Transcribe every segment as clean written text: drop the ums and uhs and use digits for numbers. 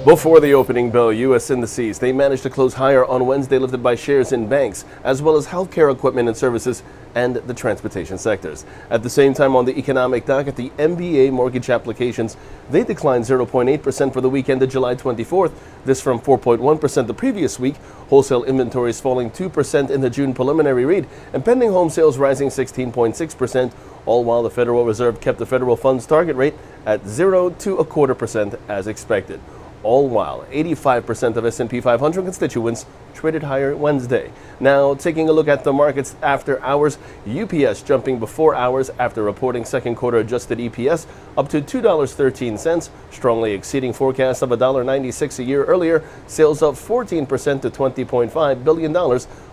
Before the opening bell, U.S. indices, they managed to close higher on Wednesday, lifted by shares in banks, as well as healthcare equipment and services and the transportation sectors. At the same time, on the economic docket, the MBA mortgage applications, they declined 0.8% for the week ended July 24th. This from 4.1% the previous week. Wholesale inventories falling 2% in the June preliminary read, and pending home sales rising 16.6%, all while the Federal Reserve kept the federal funds target rate at 0 to 0.25% as expected. All while 85% of S&P 500 constituents traded higher Wednesday. Now, taking a look at the markets after hours, UPS jumping before hours after reporting second quarter adjusted EPS up to $2.13, strongly exceeding forecasts of $1.96 a year earlier. Sales up 14% to $20.5 billion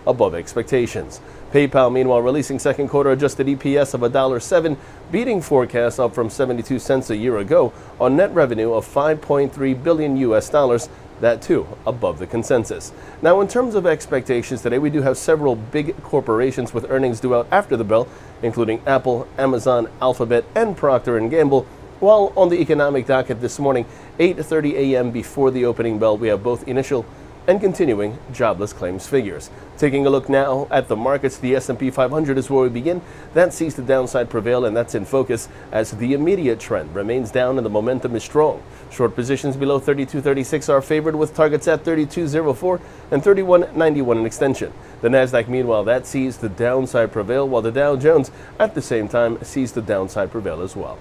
above expectations. PayPal, meanwhile, releasing second quarter adjusted EPS of $1.07, beating forecasts up from 72 cents a year ago on net revenue of $5.3 billion US dollars. That too above the consensus. Now, in terms of expectations today, we do have several big corporations with earnings due out after the bell, including Apple, Amazon, Alphabet, and Procter & Gamble. While on the economic docket this morning, 8:30 a.m. before the opening bell, we have both initial and continuing jobless claims figures. Taking a look now at the markets, the S&P 500 is where we begin. That sees the downside prevail, and that's in focus as the immediate trend remains down and the momentum is strong. Short positions below 32.36 are favored, with targets at 32.04 and 31.91 in extension. The Nasdaq, meanwhile, that sees the downside prevail, while the Dow Jones at the same time sees the downside prevail as well.